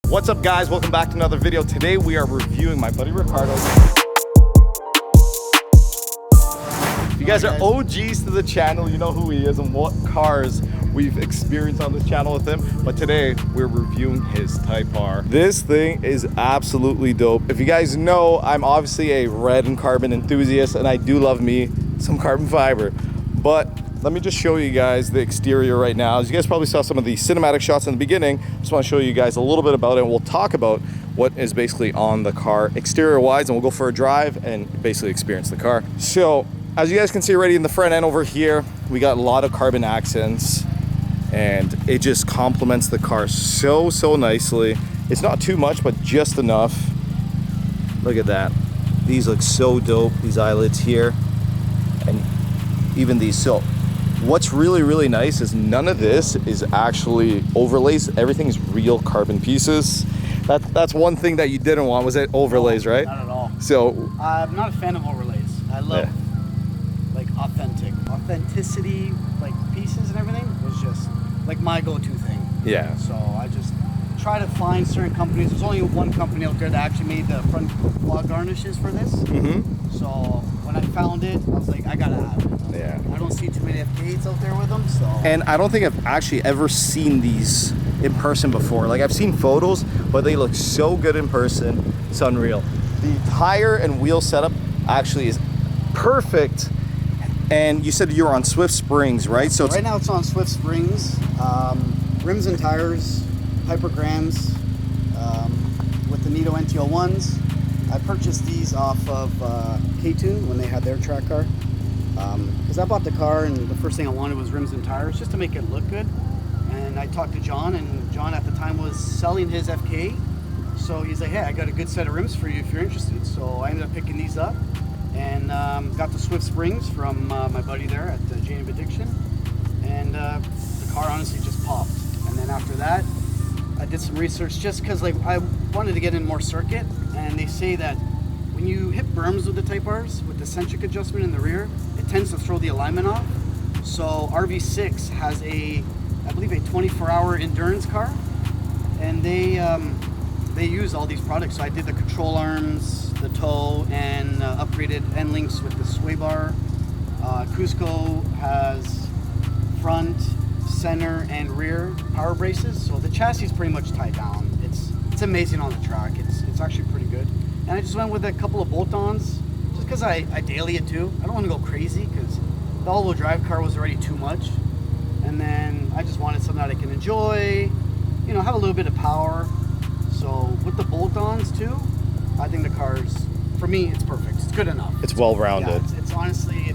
What's up guys, welcome back to another video. Today we are reviewing my buddy Ricardo. If you guys are OGs to the channel, you know who he is and what cars we've experienced on this channel with him. But today we're reviewing his Type R. This thing is absolutely dope. If you guys know, I'm obviously a red and carbon enthusiast and I do love me some carbon fiber. But let me just show you guys the exterior right now. As you guys probably saw some of the cinematic shots in the beginning, I just want to show you guys a little bit about it. And we'll talk about what is basically on the car exterior wise, and we'll go for a drive and basically experience the car. So as you guys can see already in the front end over here, we got a lot of carbon accents and it just complements the car so nicely. It's not too much, but just enough. Look at that. These look so dope, these eyelets here, and even these. So what's really nice is none of this is actually overlays. Everything's real carbon pieces. That's one thing that you didn't want, was it overlays, right? Not at all. So I'm not a fan of overlays. I love like authenticity, like pieces and everything was just like my go-to thing. Yeah. So I just try to find certain companies. There's only one company out there that actually made the front log garnishes for this. So when I found it, I was like, I gotta have it. Yeah. I don't see too many FK8s out there with them, so. And I don't think I've actually ever seen these in person before. Like I've seen photos, but they look so good in person. It's unreal. The tire and wheel setup actually is perfect. And you said you're on Swift Springs, right? So right now it's on Swift Springs. Rims and tires, Hypergrams, with the Nito NTO1s. I purchased these off of K-Tune when they had their track car. Because I bought the car and the first thing I wanted was rims and tires just to make it look good. And I talked to John, and John at the time was selling his FK8. So he's like, hey, I got a good set of rims for you if you're interested. So I ended up picking these up and got the Swift Springs from my buddy there at Jane of Addiction. And the car honestly just popped. And then after that, I did some research just because like I wanted to get in more circuit, and they say that when you hit berms with the Type Rs with the centric adjustment in the rear, it tends to throw the alignment off. So RV6 has I believe a 24-hour endurance car, and they use all these products. So I did the control arms, the toe, and upgraded end links with the sway bar. Cusco has front, center, and rear power braces. So the chassis is pretty much tied down. It's amazing on the track. It's actually pretty good. And I just went with a couple of bolt-ons just because I daily it too. I don't want to go crazy because the all-wheel drive car was already too much. And then I just wanted something that I can enjoy, you know, have a little bit of power. So with the bolt-ons too, I think the car's, for me, it's perfect. It's good enough. it's well-rounded. Yeah, it's honestly,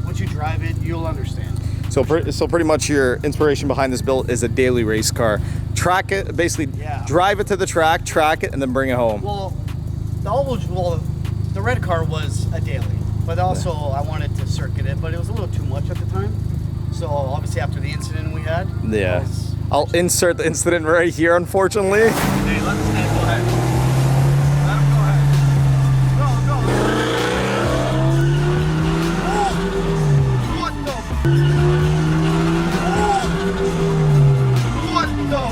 once you drive it, you'll understand. So pretty much your inspiration behind this build is a daily race car. Track it, basically drive it to the track, track it, and then bring it home. Well, the red car was a daily, but also I wanted to circuit it, but it was a little too much at the time. So obviously after the incident we had. Yeah. I'll insert the incident right here, unfortunately. Hey, let him go ahead. Let him go ahead. Go. What the? What the?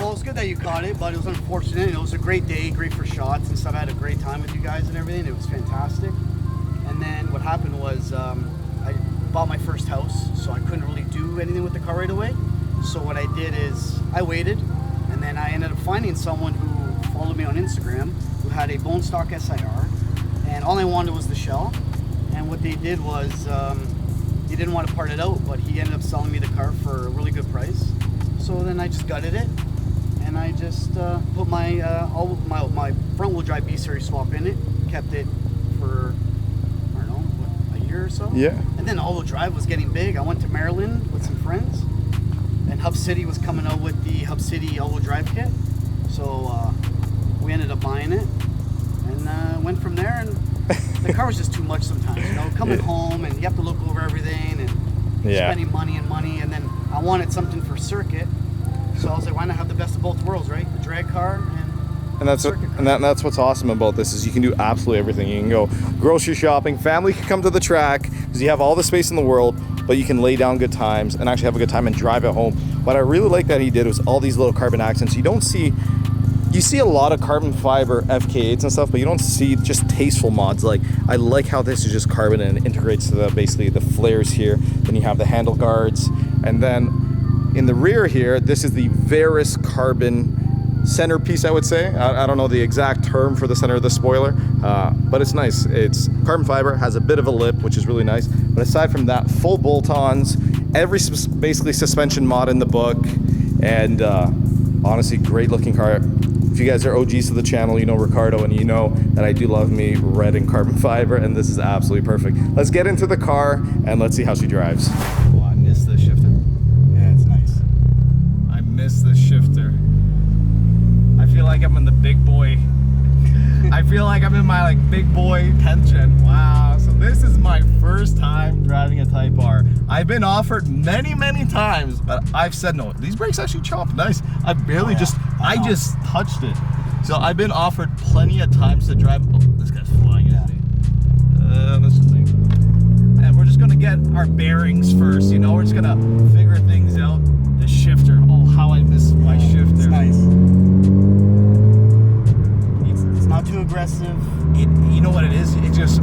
Well, it's good that you caught it, but it was unfortunate. It was a great day, great for shots and stuff. I had a great time with you guys and everything. It was fantastic. And then what happened was I bought my first house, so I couldn't really do anything with the car right away. So what I did is I waited, and then I ended up finding someone who followed me on Instagram who had a bone stock SIR, and all I wanted was the shell. And what they did was he didn't want to part it out, but he ended up selling me the car for a really good price. So then I just gutted it, and I just put my front wheel drive B series swap in it, kept it for I don't know, what, a year or so. Yeah. And then all wheel drive was getting big. I went to Maryland with some friends, and Hub City was coming out with the Hub City all wheel drive kit. So we ended up buying it, and went from there. And the car was just too much sometimes, you know, coming home and you have to look over everything and spending money, and then I wanted something for circuit. So I was like, why not have the best of both worlds, right? The drag car and And that's what's awesome about this is you can do absolutely everything. You can go grocery shopping, family can come to the track because you have all the space in the world, but you can lay down good times and actually have a good time and drive at home. What I really like that he did was all these little carbon accents. You see a lot of carbon fiber FK8s and stuff, but you don't see just tasteful mods. Like, I like how this is just carbon and it integrates to basically the flares here. Then you have the handle guards, and then in the rear here, this is the Varus carbon centerpiece, I would say. I don't know the exact term for the center of the spoiler, but it's nice. It's carbon fiber, has a bit of a lip, which is really nice. But aside from that, full bolt-ons, every basically suspension mod in the book, and honestly, great looking car. If you guys are OGs to the channel, you know Ricardo, and you know that I do love me red and carbon fiber, and this is absolutely perfect. Let's get into the car and let's see how she drives. Oh, I miss this shifter. Yeah, it's nice. I miss this shifter. I feel like I'm in the big boy. I feel like I'm in my big boy 10th gen. Wow. So this is my first time driving a Type R. I've been offered many times, but I've said no. These brakes actually chomp nice. I barely I just touched it. So I've been offered plenty of times to drive. Oh, this guy's flying at me. That's the thing. And we're just gonna get our bearings first. You know, we're just gonna figure things out. The shifter. Oh, how I miss my shifter. It's nice. It's not too aggressive. You know what it is? It just,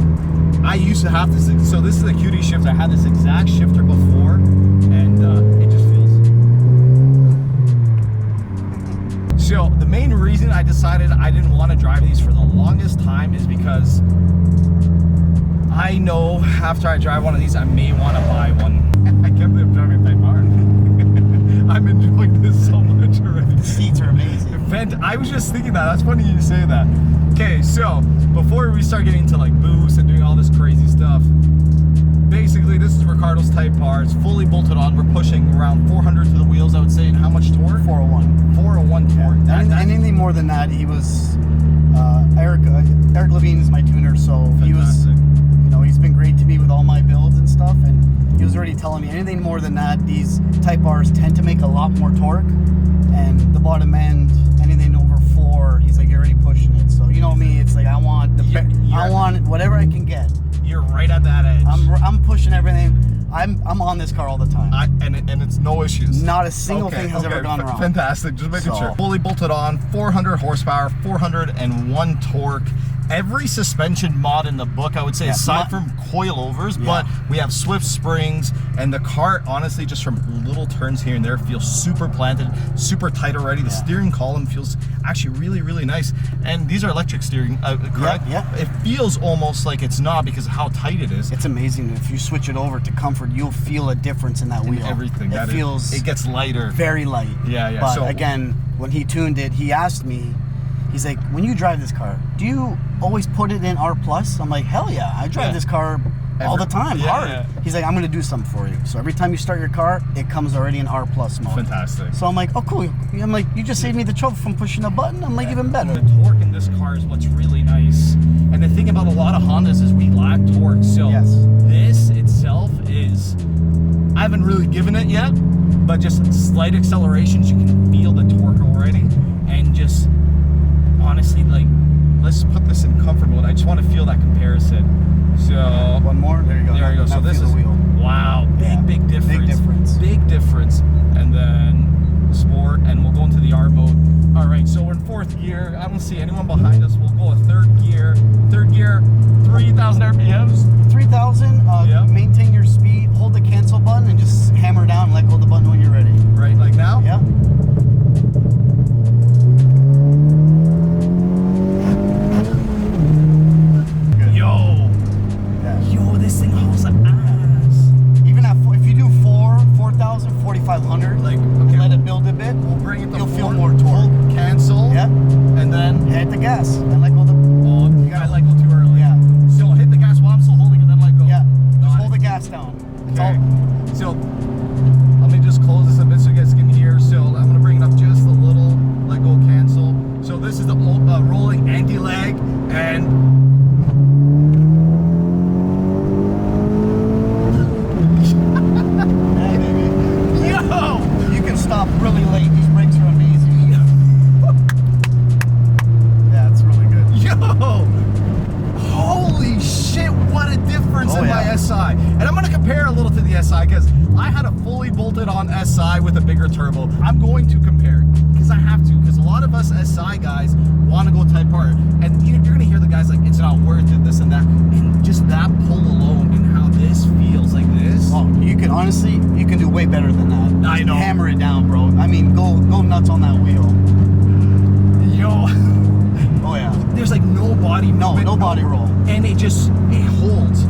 I used to have this, so this is a QD shifter. I had this exact shifter before, and it just feels. So the main reason I decided I didn't want to drive these for the longest time is because I know after I drive one of these, I may want to buy one. I can't believe I'm driving a Type R. I'm enjoying this so much already. The seats are amazing. I was just thinking that. That's funny you say that. Okay, so before we start getting into boost and doing all this crazy stuff, basically this is Ricardo's Type R. It's fully bolted on. We're pushing around 400 to the wheels, I would say. And how much torque? 401. 401 torque. Yeah. Anything more than that, he was Eric Levine is my tuner, so Fantastic. He was, he's been great to me with all my builds and stuff, and he was already telling me anything more than that, these Type Rs tend to make a lot more torque, and the bottom end, anything over 4, he's like, you're already pushing it. So you know me, it's like I want I want whatever I can get. You're right at that edge. I'm pushing everything. I'm on this car all the time. And it's no issues. Not a single thing has ever gone wrong. Fantastic. Just making sure. Fully bolted on, 400 horsepower, 401 torque. Every suspension mod in the book, I would say, aside from coilovers, but we have Swift springs, and the car, honestly, just from little turns here and there, feels super planted, super tight already. The steering column feels actually really nice. And these are electric steering, correct? Yeah. It feels almost like it's not because of how tight it is. It's amazing. If you switch it over to comfort, you'll feel a difference in that wheel. Everything. It gets lighter. Very light. Yeah. But so, again, when he tuned it, he asked me, he's like, when you drive this car, do you always put it in R+? I'm like, hell yeah. I drive this car all the time, hard. Yeah. He's like, I'm going to do something for you. So every time you start your car, it comes already in R+ mode. Fantastic. So I'm like, oh, cool. I'm like, you just saved me the trouble from pushing a button. I'm like, even better. The torque in this car is what's really nice. And the thing about a lot of Hondas is we lack torque. So this itself is, I haven't really given it yet, but just slight accelerations, you can feel the torque already. And just, honestly, let's put this in comfort mode. I just want to feel that comparison. So one more. There you go. There you go. So this is wow, big difference. Big difference. And then sport, and we'll go into the R mode. All right. So we're in 4th gear. I don't see anyone behind us. We'll go a 3rd gear. 3rd gear, 3,000 RPMs. 3,000. Maintain your speed. Hold the cancel button and just hammer down and let go of the button when you're ready. Right, like now. Yeah. This thing hauls an ass. Even if you do 4,000, 4,500, let it build a bit, we'll bring it to you'll feel more torque. Cancel. Yeah. And then hit the gas and let go of the. Oh, you gotta let go too early. Yeah. So hit the gas while I'm still holding it, then let go. Yeah. Just hold the gas down. Okay. So let me just close this a bit so you guys can hear. So I'm gonna bring it up just a little. Let go. Cancel. So this is the rolling anti-lag and. Really late. These brakes are amazing. SI because I had a fully bolted on SI with a bigger turbo. I'm going to compare because I have to, because a lot of us SI guys want to go Type R, and you're going to hear the guys like, it's not worth it, this and that, and just that pull alone and how this feels like this. Oh, you can honestly, you can do way better than that. I know. Hammer it down, bro. I mean, go nuts on that wheel. Yo. Oh yeah. There's like no body movement. No body roll. And it holds.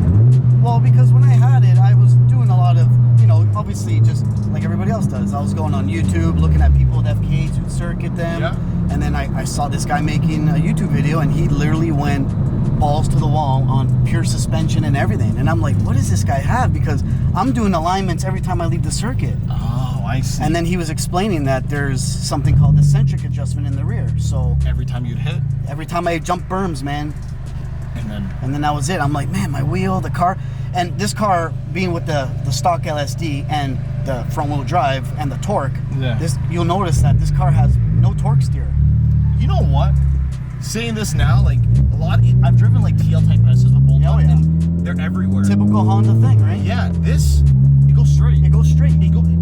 Well, because when I had it, I was doing a lot of, you know, obviously just like everybody else does. I was going on YouTube, looking at people with FK8s who'd circuit them. Yeah. And then I saw this guy making a YouTube video, and he literally went balls to the wall on pure suspension and everything. And I'm like, what does this guy have? Because I'm doing alignments every time I leave the circuit. Oh, I see. And then he was explaining that there's something called the centric adjustment in the rear. So every time you'd hit? every time I jump berms, man. And then that was it. I'm like, man, my wheel, the car. And this car being with the stock LSD and the front wheel drive and the torque, Yeah. You'll notice that this car has no torque steer. You know what? Saying this now, like I've driven like TL Type S's with bolt on, and they're everywhere. Typical Honda thing, right? Yeah, this, it goes straight. It goes straight.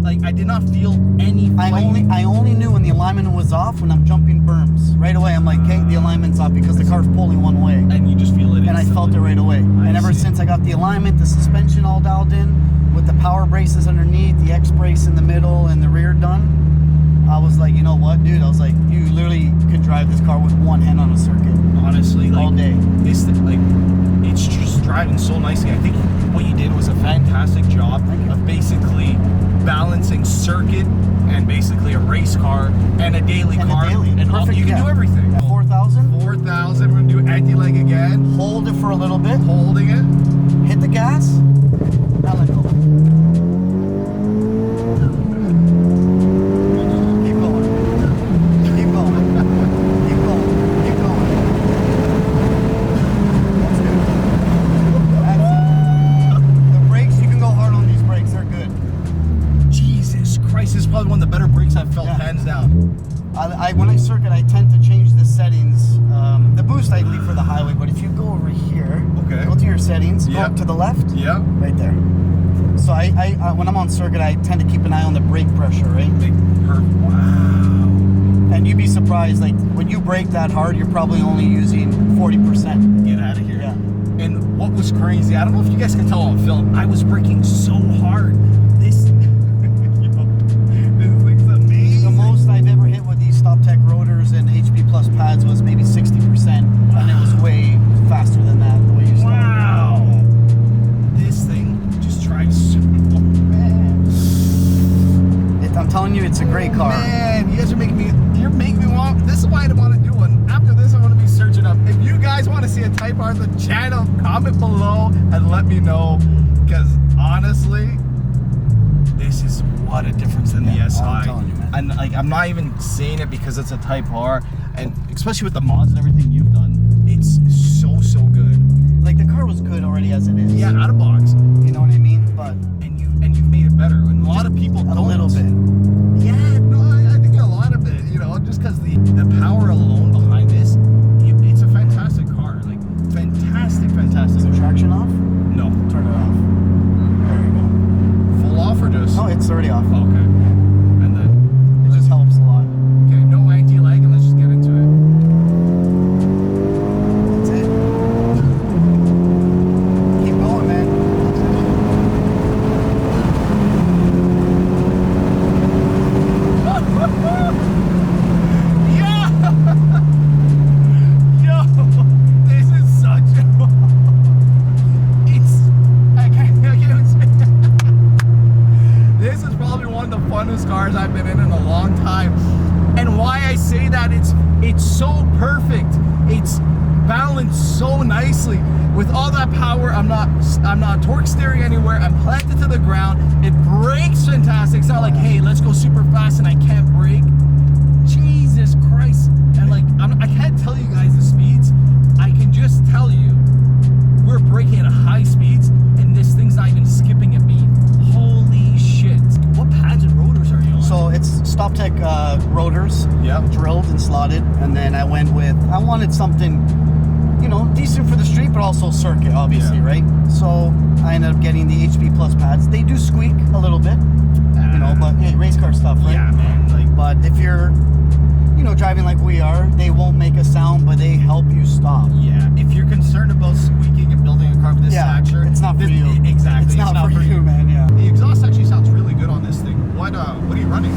Like I did not feel any flight. I only knew when the alignment was off when I'm jumping berms. Right away, I'm like, okay, the alignment's off because the car's pulling one way. And you just feel it. And I felt it right away. And ever since I got the alignment, the suspension all dialed in, with the power braces underneath, the X brace in the middle, and the rear done, I was like, you know what, dude? I was like, you literally could drive this car with one hand on a circuit. Honestly, like, all day. It's just driving so nicely. I think what you did was a fantastic job of basically balancing circuit and basically a race car and a daily car. And perfect. You can do everything. 4,000. 4,000. We're gonna do anti-leg again. Hold it for a little bit. Holding it. Hit the gas. Now let go. Keep going. Keep going. Keep going. Keep going. That's good. That's it. The brakes, you can go hard on these brakes. They're good. Jesus Christ, this is probably one of the better brakes I've felt, hands down. When I circuit, I tend to change the settings. The boost I leave for the highway, but if you go over here, go to your settings, go up to the left, right there. So I when I'm on circuit, I tend to keep an eye on the brake pressure, right? Wow. And you'd be surprised, like when you brake that hard, you're probably only using 40%. Get out of here. Yeah. And what was crazy, I don't know if you guys can tell on film, I was braking so hard. This thing's amazing. The most I've ever hit with these Stop Tech rotors and HP Plus pads was maybe 60%, and it was way faster than that the way you started. Wow. This thing just drives so I'm telling you, it's a great car. Man, you guys are making me want, this is why I don't want to do one. After this, I want to be searching up. If you guys want to see a Type R on the channel, comment below and let me know, because honestly, this is what a difference in the SI. I'm telling you, man. And like, I'm not even saying it because it's a Type R, and especially with the mods and everything you've done, it's so good. Like the car was good already as it is. Yeah, out of box. You know what I mean? But you've made it better. And a lot of people a don't. Little bit. Yeah, no, I think a lot of it. You know, just because the power alone behind this, it's a fantastic car. Like fantastic. Is the traction off? No. Turn it off. There you go. Full off or just? No, it's already off. Okay. And then It just helps a lot. okay, no anti-lag, and let's just get into it. That's it. Keep going, man. Yo, this is such a... I can't even say. This is probably one of the funnest cars I've been in a long time. And why I say that, it's so perfect. It's balanced so nicely. With all that power, I'm not torque steering anywhere. I'm planted to the ground. It brakes fantastic. It's not like, hey, let's go super fast and I can't brake. Jesus Christ. And like, I can't tell you guys the speeds. I can just tell you we're braking at high speeds and this thing's not even skipping a beat. Holy shit. What pads and rotors are you on? So it's Stop Tech rotors, Yep. drilled and slotted, and then I wanted something you know, decent for the street, but also circuit, obviously, right? So I ended up getting the HB Plus pads. They do squeak a little bit, you know, but hey, race car stuff, right? Yeah, man. Like, but if you're, you know, driving like we are, they won't make a sound, but they help you stop. yeah, if you're concerned about squeaking and building a car of this stature, it's not for you. Exactly, It's not for you, man. Yeah. The exhaust actually sounds really good on this thing. What are you running?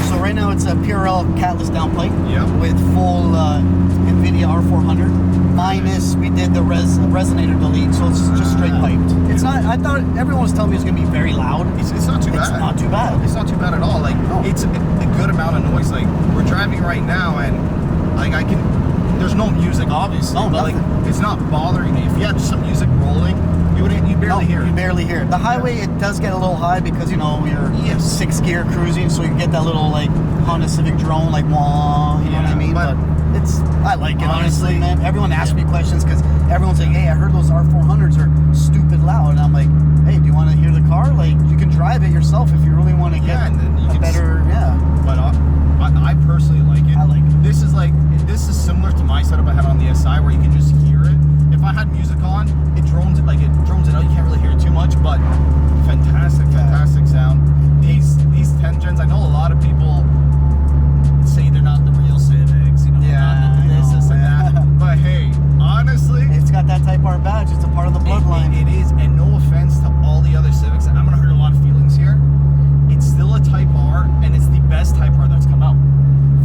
So right now it's a PRL catless downpipe with full NVIDIA R400 minus we did the resonator delete, so it's just straight piped. It's not. I thought everyone was telling me it's gonna be very loud. It's not too bad. It's not too bad. It's not too bad at all. Like it's a good amount of noise. Like we're driving right now, and like I can. There's no music, obviously, but like it's not bothering me. If you had some music rolling, you barely hear it. You barely hear it. The highway, it does get a little high because, you know, you're 6th gear cruising, so you get that little like Honda Civic drone, like wah, you know what I mean? But I like it, honestly, man. Everyone asks me questions because everyone's like, hey, I heard those R400s are stupid loud, and I'm like, hey, do you want to hear the car? Like, you can drive it yourself if you really want to get and then you a better, But I personally like it. I like it. This is similar to my setup I had on the SI, where you can just hear it. If I had music on, it drones it out. You can't really hear it too much, but fantastic sound. These 10 gens, I know a lot of people say they're not the real Civics, you know, this and that. But hey, honestly, it's got that Type R badge. It's a part of the bloodline. It is, and no offense to all the other Civics, and I'm gonna hurt a lot of feelings here. It's still a Type R, and it's the best Type R that's come out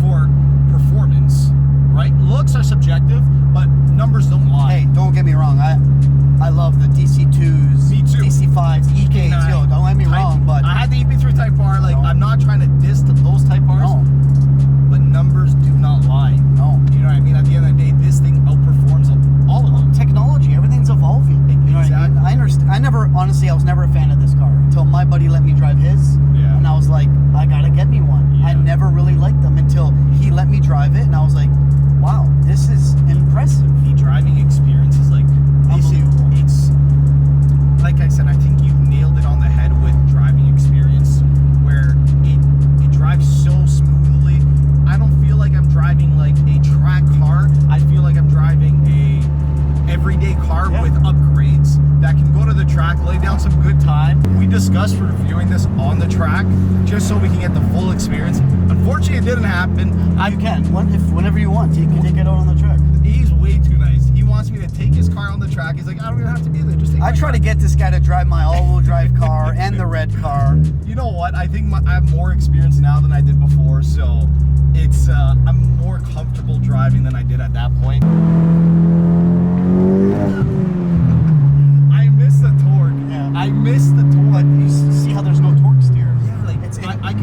for performance. Right? Looks are subjective, but numbers don't lie. Hey, don't get me wrong. I love the DC2s, Me too. DC5s, EK8s. Yo, don't get me wrong, but I had the EP3 Type R. Like, I'm not trying to diss those Type Rs. No. But numbers do not lie. No. You know what I mean? At the end of the day, this thing outperforms all of them. Technology, everything's evolving. You know what I mean? I understand. I was never a fan of this car until my buddy let me drive his. Yeah. And I was like, I gotta get me one. Yeah. I never really liked them until he let me drive it, and I was like, wow, this is impressive. The driving experience is like, it's like I said, I think you've nailed it on the head with driving experience, where it drives so smoothly. I don't feel like I'm driving like a track car. I feel like I'm driving a everyday car with upgrades that can go to the track, lay down some good time. We discussed reviewing this on the track just so we can get the full experience. Unfortunately, it didn't happen. You can, whenever you want, you can take it out on the track. He's way too nice. He wants me to take his car on the track. He's like, I don't even have to be there. Just take my I try to get this guy to drive my all-wheel drive car and the red car. You know what? I think I have more experience now than I did before, so it's I'm more comfortable driving than I did at that point. I miss the torque. Yeah. I miss the torque. But you see how there's no torque steer. Yeah, like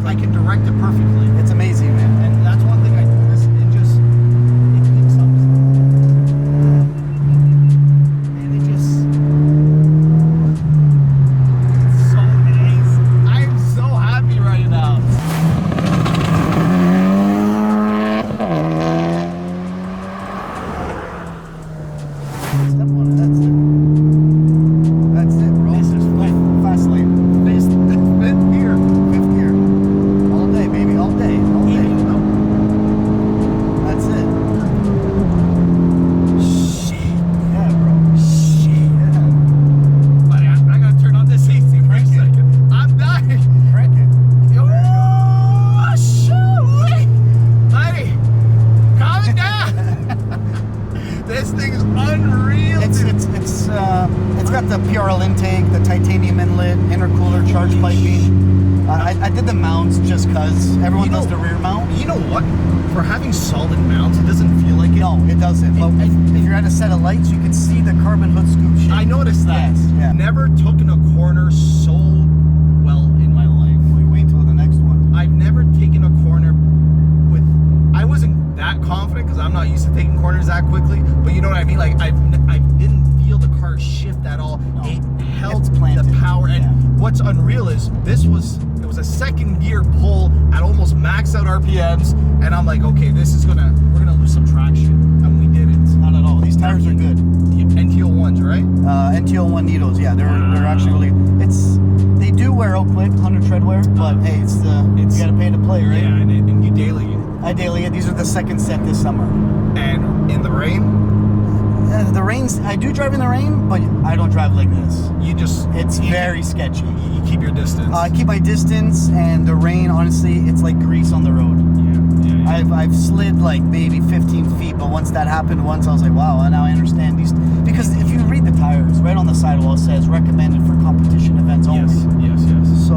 I can direct it perfectly. It's amazing, man. And that's one thing I do. It picks up. And it just so nice. I'm so happy right now. Step on it. That's it, bro. This is fast lane. Fifth gear. Fifth gear. All day, baby. All day. All day. That's it. Shit. Yeah, bro. Shit. Yeah. Buddy, I gotta turn on this AC for a second. I'm dying. Crank it. Oh, shoot. Buddy, calm down. This thing is unreal. It's got the PRL intake, the titanium inlet, intercooler, charge piping. I did the mounts just because everyone does the rear mount. You know what? For having solid mounts, it doesn't feel like it. No, it doesn't. But if you're at a set of lights, you can see the carbon hood scoop shape. I noticed that. Yes, yeah. Never took in a corner so well in my life. We wait till the next one. I've never taken a corner with. I wasn't that confident because I'm not used to taking corners that quickly. But you know what I mean? Like I didn't feel the car shift at all. No. It held It's planted. the power. And what's unreal is it was a second gear pull at almost max out RPMs, and I'm like, okay, we're gonna lose some traction, and we didn't. Not at all. These tires are good. NTO ones, right? NTO1 Nitos, yeah, they're actually really. They do wear out quick, 100 treadwear, but hey, it's you gotta pay to play, right? Yeah, and you daily. I daily. These are the second set this summer. And in the rain? The rain's. I do drive in the rain, but I don't drive like this. It's very sketchy. You keep your distance. I keep my distance, and the rain, honestly, it's like grease on the road. Yeah. I've slid like maybe 15 feet, but once that happened once, I was like, wow, now I understand these. Because if you read the tires, right on the sidewall it says recommended for competition events only. Yes. So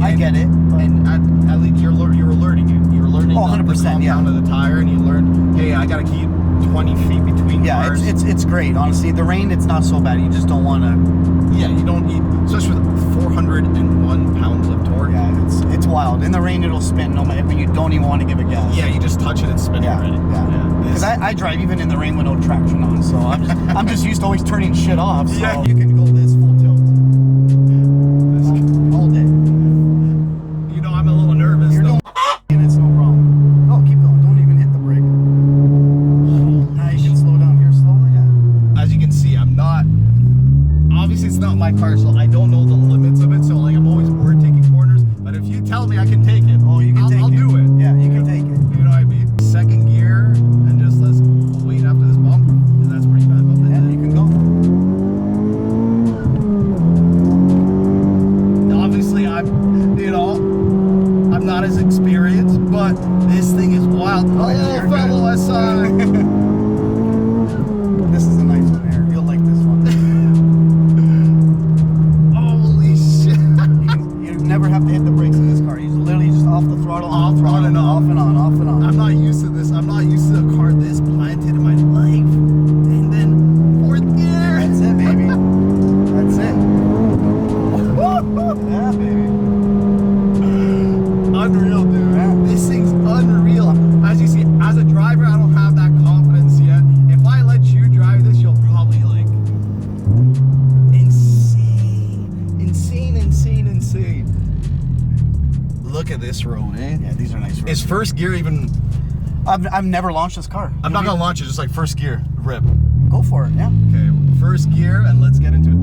I get it. And at least you're alerting it. You're learning the 100%, compound of the tire, and you learn, hey, I gotta keep 20 feet between cars. It's great. Honestly, the rain, it's not so bad. You just don't want to. Yeah, you don't need, especially with 401 pounds of torque. Yeah, it's wild. In the rain, it'll spin no matter when you don't even want to give it gas. Yeah, you just touch it and spin it already. Yeah. Because I drive even in the rain with no traction on, so I'm just used to always turning shit off. So Yeah. you can go this full tilt all day. You know, I'm a little nervous. You're doing and it's no problem. Oh, keep going. Don't even hit the brake. Now you can slow down here slowly. Yeah. As you can see, I'm not. Obviously, it's not my car, so I don't know the limits of it. So, like, I'm always worried taking corners. But if you tell me I can take it, Oh, you can take it. I'll do it. Yeah, you can take it. You know what I mean? Second gear, and just let's wait after this bump. That's pretty bad bump. Yeah, you can go. Obviously, I'm not as experienced, but this thing is wild. yeah, Oh, fellow SI. This is a nice one here. You'll like this one. Holy shit. You never have to hit the brakes in this car. You literally just off the throttle, Off, on the throttle, on and off. off and on, off and on. I'm not used to this. I'm not used to a car this planted in my life. And then fourth gear. That's it, baby. That's it. Yeah, baby. Unreal, dude. Yeah. This thing's unreal. As you see, as a driver, I don't have that confidence yet. If I let you drive this, you'll probably like insane. Look at this road, eh? Yeah, these are nice roads. Is first gear even? I've never launched this car. I'm not gonna launch it. Just like first gear, rip. Go for it, yeah. Okay, first gear, and let's get into it.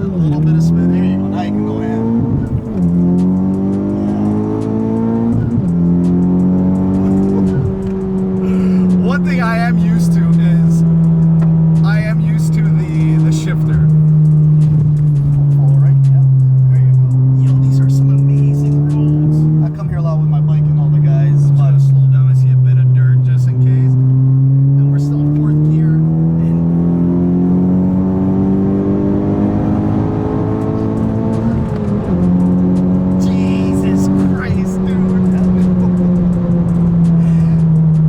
A little bit of spin There here. you go. Now you can go in. One thing I am used to is the shifter. Follow right, yeah. There you go. Yo, these are some amazing roads. I come here a lot with my bike and all the guys, I'm but gonna slow down. I see a bit of dirt just in case. And we're still in fourth gear. And Jesus Christ, dude.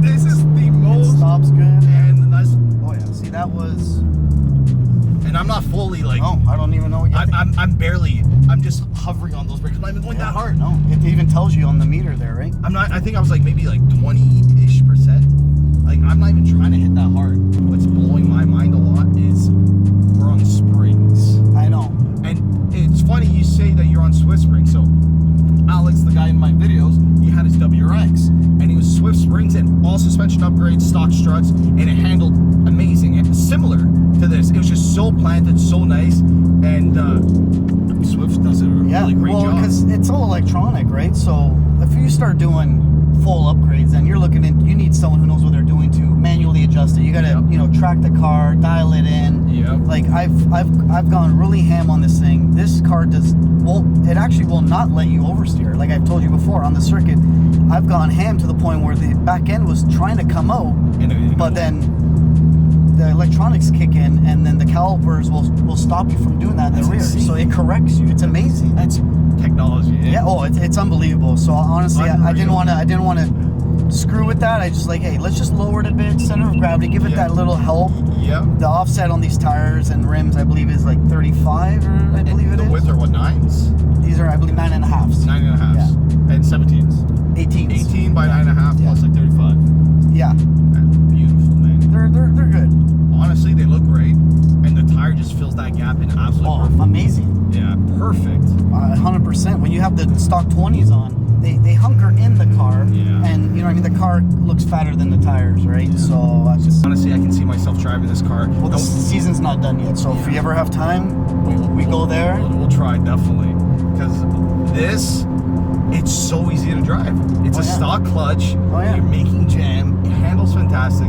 This is the it most. stops good. And that's. Oh yeah, see that was. And I'm not fully like. No, I don't even know what you're I'm barely. I'm just hovering on those brakes. I'm not even going that hard. No, it even tells you on the meter there, right? I'm not. I think I was like maybe like 20-ish%. Like I'm not even trying to hit that hard. What's blowing my mind a lot is we're on springs. I know. And it's funny you say that you're on Swift springs. So Alex, the guy in my videos, he had his WRX, and he was Swift springs and all suspension upgrades, stock struts, and it handled amazing. And similar to this, it was just so planted, so nice, and Swift does a really great job. because it's all electronic, right? So if you start doing full upgrades, then you're looking at, you need someone who knows what they're doing to manually adjust it. You gotta, track the car, dial it in. Yeah. Like I've gone really ham on this thing. This car it actually will not let you oversteer. Like I've told you before on the circuit, I've gone ham to the point where the back end was trying to come out, but then the electronics kick in, and then the calipers will stop you from doing that in the rear. insane. So it corrects you. It's amazing. That's technology. Eh? Yeah. Oh, it's unbelievable. So honestly, I didn't Unreal. want to screw with that. I just like, hey, let's just lower it a bit, center of gravity, give it that little help. Yeah. The offset on these tires and rims, I believe, is like 35, or I believe it The is. width are what, 9s? These are, I believe, 9.5s. 9.5s. Yeah. And 17s. 18s. 18 by 9.5 Yeah. plus like 35. Yeah. Beautiful, man. They're good. Honestly, they look great, and the tire just fills that gap in absolutely Oh, perfect. amazing. Yeah, perfect. 100%. When you have the stock 20s on, they hunker in the car, Yeah. and you know what I mean. The car looks fatter than the tires, right? Yeah. So I just Honestly, I can see myself driving this car. well, the season's not done yet. So if you ever have time, we go there. We'll try, definitely, because this, it's so easy to drive. It's a stock clutch. Oh, yeah. You're making jam. It handles fantastic.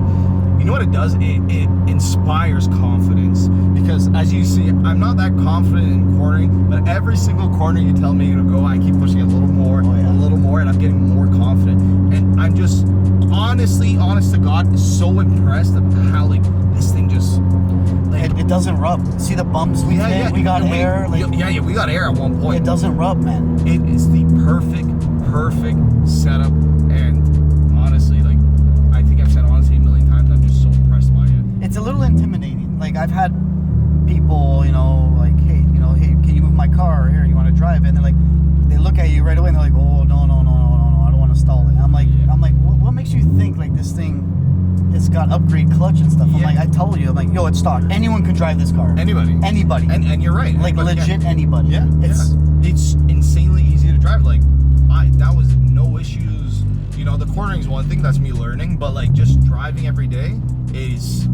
You know what it does? It inspires confidence, because as you see, I'm not that confident in cornering, but every single corner you tell me to go, I keep pushing it a little more, a little more, and I'm getting more confident. And I'm just honestly, honest to God, so impressed of how like this thing just like It doesn't rub. See the bumps we hit? We got air. Like, we got air at one point. it doesn't rub, man. It is the perfect setup, and honestly, like, I think I've said honestly a million times, I'm just so impressed by it. It's a little intimidating. Like I've had people, you know, like, hey, can you move my car? Here, you want to drive it? And they're like, they look at you right away and they're like, oh, no, I don't want to stall it. I'm like, what makes you think like this thing has got upgrade clutch and stuff? I'm like, I told you, I'm like, yo, it's stock. Anyone can drive this car. Anybody. And you're right. Like legit anybody. Yeah. It's insanely easy to drive. Like, that was no issues. You know, the cornering's one thing, that's me learning, but like just driving every day is.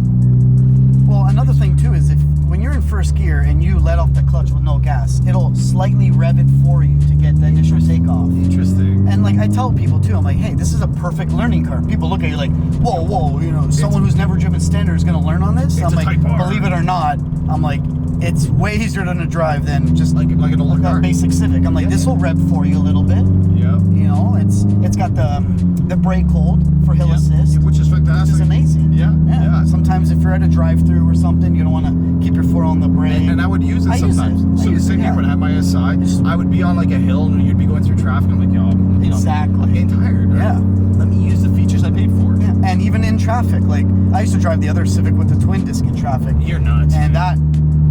Well, another thing too is when you're in first gear and you let off the clutch with no gas, it'll slightly rev it for you to get the initial takeoff. Interesting. And like I tell people too, I'm like, hey, this is a perfect learning car. People look at you like, whoa, you know, someone who's never driven standard is gonna learn on this. I'm like, Type R. believe it or not, I'm like, it's way easier to drive than just like an older car. A basic Civic. I'm like, this will rev for you a little bit. Yeah. You know, it's got the brake hold for hill assist, which is fantastic. which is amazing. Yeah. Sometimes if you're at a drive-through or something, you don't want to keep your foot on the brake. And I would use it sometimes. So the same here when I had my SI, I would be on like a hill and you'd be going through traffic. I'm like, yo, I'm getting tired. Right? Yeah. Let me use the features I paid for. Yeah. And even in traffic, like I used to drive the other Civic with the twin disc in traffic. You're nuts. And that,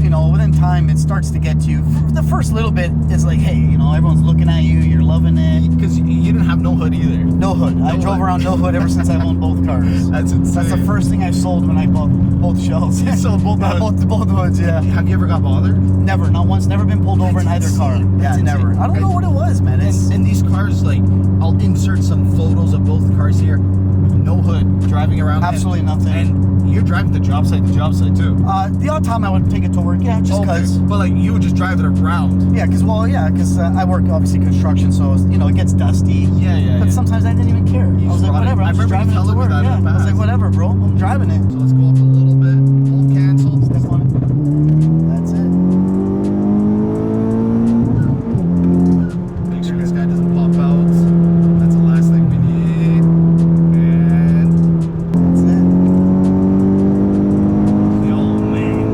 you know, within time, it starts to get to you. The first little bit is like, hey, you know, everyone's looking at you, you're loving it. Because you didn't have no hood either. No hood. I drove around no hood ever since I owned both cars. That's insane. That's the first thing I sold when I bought both shells. You sold both hoods? both hoods, yeah. Have you ever got bothered? Never, not once. Never been pulled over in either car. Yeah, never. I don't know what it was, man. And these cars, like, I'll insert some photos of both cars here. No hood, driving around. Absolutely nothing. And you're driving the job site too. The odd time I would take it to work, yeah, just because. Okay. But like you would just drive it around. Yeah, because I work obviously construction, so you know it gets dusty. Yeah. But sometimes I didn't even care. I was like, whatever. I'm just driving it to work. Yeah. I was like, whatever, bro. I'm driving it. So let's go up a little bit. Full cancel. Step on it. That's it. Make sure this guy doesn't pop out. That's the last thing we need. And that's it. yo, man.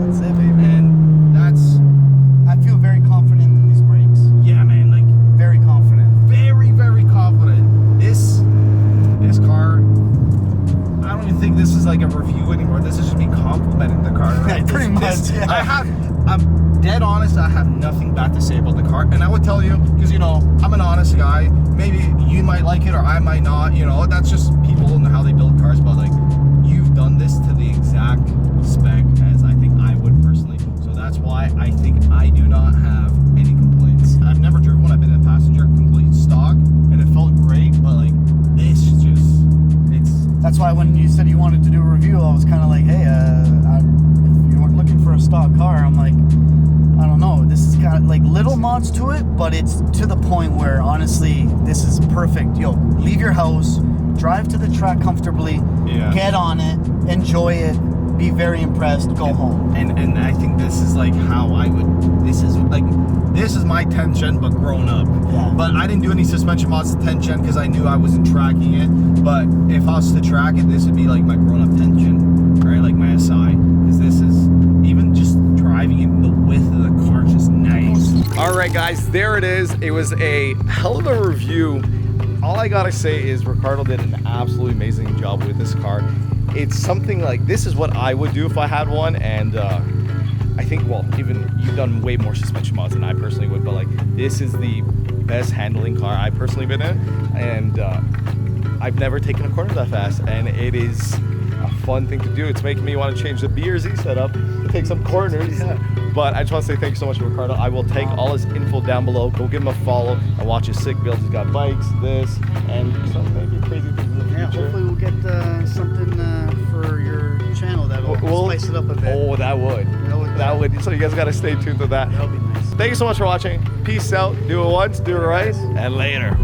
That's it, baby. And that's. I feel very confident in these brakes. Yeah, man. Like Very confident. very, very confident. This car. I don't even think this is like a review anymore. This is just me complimenting the car. Right? Yeah, pretty much. Yeah. I'm dead honest. I have nothing bad to say about the car, and I would tell you because you know I'm an honest guy. Maybe you might like it or I might not. You know, that's just people and how they build cars. But like, you've done this to the exact spec as I think I would personally. So that's why I think I do not have any complaints. I've never driven one. I've been a passenger, complete stock, and it felt great. But like, this just That's why when you said you wanted to do a review, I was kind of like, hey, if you weren't looking for a stock car, I'm like, I don't know. This is got like little mods to it, but it's to the point where honestly, this is perfect. Yo, leave your house, drive to the track comfortably, get on it, enjoy it, be very impressed, go home. And I think this is like how I would. This is my 10th gen, but grown up. Yeah. But I didn't do any suspension mods to 10th gen because I knew I wasn't tracking it. But if I was to track it, this would be like my grown up 10th gen, right? Like my SI, because this is even just driving it. The width of the car is just nice. All right, guys, there it is. It was a hell of a review. All I gotta say is Ricardo did an absolutely amazing job with this car. It's something like this is what I would do if I had one, and I think, well, even you've done way more suspension mods than I personally would, but like this is the best handling car I've personally been in, and I've never taken a corner that fast, and it is a fun thing to do. It's making me want to change the B or Z setup to take some corners But I just want to say thank you so much to Ricardo. I will take all his info down below. Go give him a follow and watch his sick builds. He's got bikes, this, and some maybe crazy things in the future. Yeah, hopefully we'll get something for your channel that'll spice it up a bit. Oh, that would. That would. So you guys got to stay tuned to that. That'll be nice. Thank you so much for watching. Peace out. Do it once, do it right, and later.